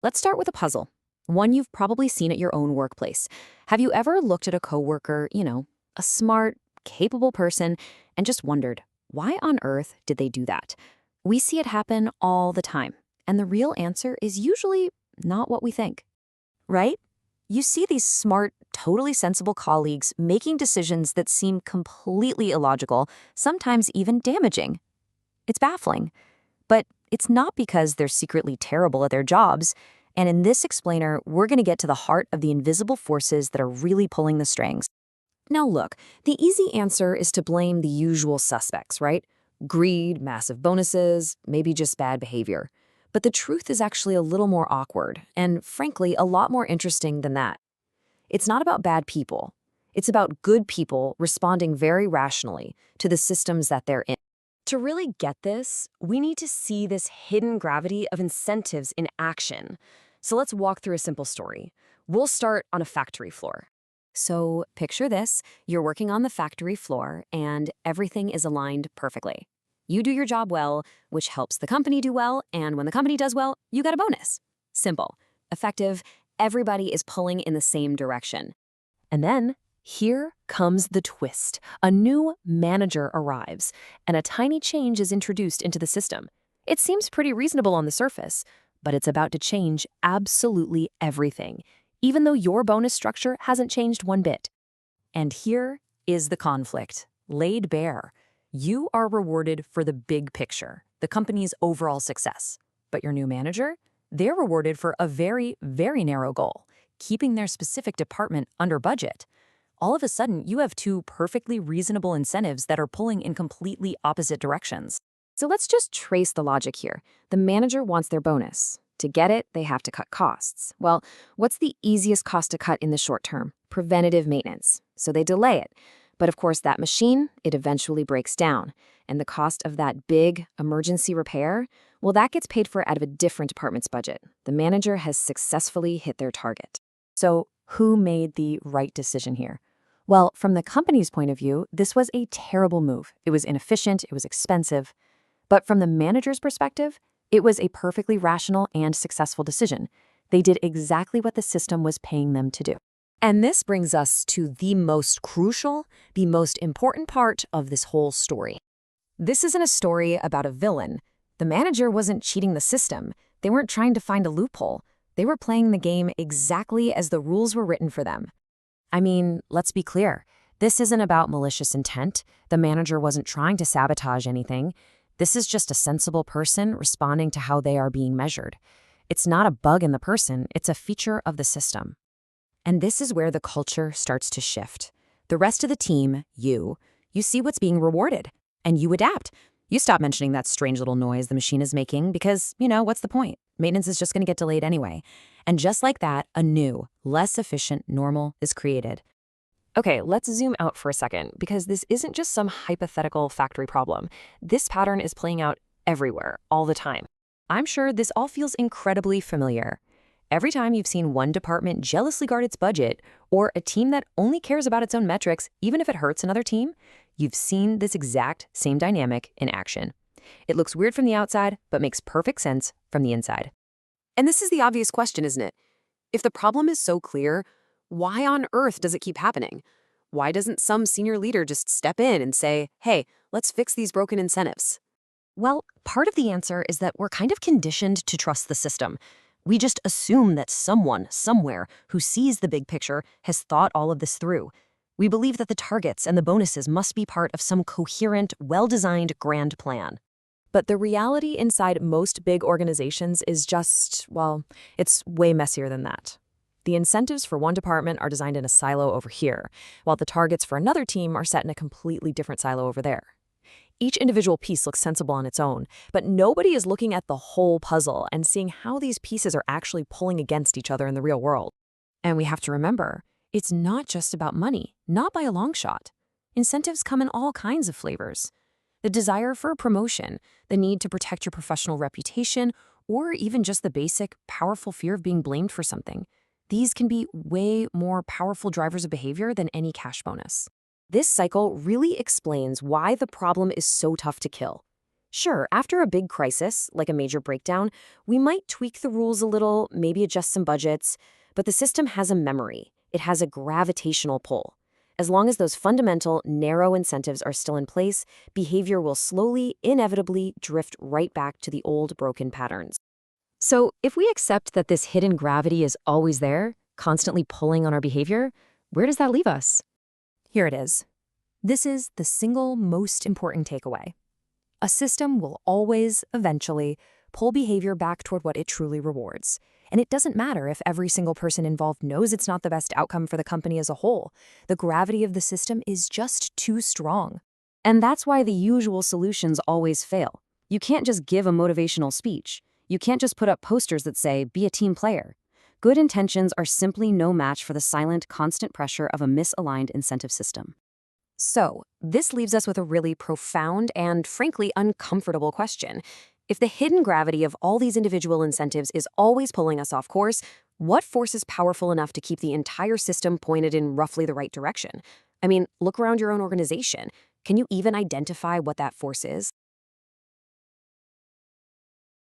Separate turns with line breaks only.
Let's start with a puzzle, one you've probably seen at your own workplace. Have you ever looked at a coworker, a smart, capable person, and just wondered, why on earth did they do that? We see it happen all the time, and the real answer is usually not what we think, right? You see these smart, totally sensible colleagues making decisions that seem completely illogical, sometimes even damaging. It's baffling. But it's not because they're secretly terrible at their jobs. And in this explainer, we're going to get to the heart of the invisible forces that are really pulling the strings. Now look, the easy answer is to blame the usual suspects, right? Greed, massive bonuses, maybe just bad behavior. But the truth is actually a little more awkward, and frankly, a lot more interesting than that. It's not about bad people. It's about good people responding very rationally to the systems that they're in. To really get this, we need to see this hidden gravity of incentives in action. So let's walk through a simple story. We'll start on a factory floor. So picture this, you're working on the factory floor and everything is aligned perfectly. You do your job well, which helps the company do well, and when the company does well, you get a bonus. Simple, effective, everybody is pulling in the same direction. And then, here comes the twist. A new manager arrives, and a tiny change is introduced into the system. It seems pretty reasonable on the surface, but it's about to change absolutely everything, even though your bonus structure hasn't changed one bit. And here is the conflict, laid bare. You are rewarded for the big picture, the company's overall success. But your new manager? They're rewarded for a very, very narrow goal, keeping their specific department under budget. All of a sudden, you have two perfectly reasonable incentives that are pulling in completely opposite directions. So let's just trace the logic here. The manager wants their bonus. To get it, they have to cut costs. Well, what's the easiest cost to cut in the short term? Preventative maintenance. So they delay it. But of course, that machine, it eventually breaks down. And the cost of that big emergency repair, well, that gets paid for out of a different department's budget. The manager has successfully hit their target. So who made the right decision here? Well, from the company's point of view, this was a terrible move. It was inefficient, it was expensive. But from the manager's perspective, it was a perfectly rational and successful decision. They did exactly what the system was paying them to do. And this brings us to the most crucial, the most important part of this whole story. This isn't a story about a villain. The manager wasn't cheating the system. They weren't trying to find a loophole. They were playing the game exactly as the rules were written for them. I mean, let's be clear. This isn't about malicious intent. The manager wasn't trying to sabotage anything. This is just a sensible person responding to how they are being measured. It's not a bug in the person, it's a feature of the system. And this is where the culture starts to shift. The rest of the team, you see what's being rewarded, and you adapt. You stop mentioning that strange little noise the machine is making because, what's the point? Maintenance is just going to get delayed anyway. And just like that, a new, less efficient normal is created. Okay, let's zoom out for a second, because this isn't just some hypothetical factory problem. This pattern is playing out everywhere, all the time. I'm sure this all feels incredibly familiar. Every time you've seen one department jealously guard its budget, or a team that only cares about its own metrics, even if it hurts another team, you've seen this exact same dynamic in action. It looks weird from the outside, but makes perfect sense from the inside. And this is the obvious question, isn't it? If the problem is so clear, why on earth does it keep happening? Why doesn't some senior leader just step in and say, hey, let's fix these broken incentives? Well, part of the answer is that we're kind of conditioned to trust the system. We just assume that someone, somewhere, who sees the big picture has thought all of this through. We believe that the targets and the bonuses must be part of some coherent, well-designed grand plan. But the reality inside most big organizations is just, well, it's way messier than that. The incentives for one department are designed in a silo over here, while the targets for another team are set in a completely different silo over there. Each individual piece looks sensible on its own, but nobody is looking at the whole puzzle and seeing how these pieces are actually pulling against each other in the real world. And we have to remember, it's not just about money, not by a long shot. Incentives come in all kinds of flavors. The desire for a promotion, the need to protect your professional reputation, or even just the basic, powerful fear of being blamed for something. These can be way more powerful drivers of behavior than any cash bonus. This cycle really explains why the problem is so tough to kill. Sure, after a big crisis, like a major breakdown, we might tweak the rules a little, maybe adjust some budgets, but the system has a memory. It has a gravitational pull. As long as those fundamental, narrow incentives are still in place, behavior will slowly, inevitably drift right back to the old broken patterns. So, if we accept that this hidden gravity is always there, constantly pulling on our behavior, where does that leave us? Here it is. This is the single most important takeaway. A system will always, eventually, pull behavior back toward what it truly rewards. And it doesn't matter if every single person involved knows it's not the best outcome for the company as a whole. The gravity of the system is just too strong. And that's why the usual solutions always fail. You can't just give a motivational speech. You can't just put up posters that say, be a team player. Good intentions are simply no match for the silent, constant pressure of a misaligned incentive system. So, this leaves us with a really profound and, frankly, uncomfortable question. If the hidden gravity of all these individual incentives is always pulling us off course, what force is powerful enough to keep the entire system pointed in roughly the right direction? I mean, look around your own organization. Can you even identify what that force is?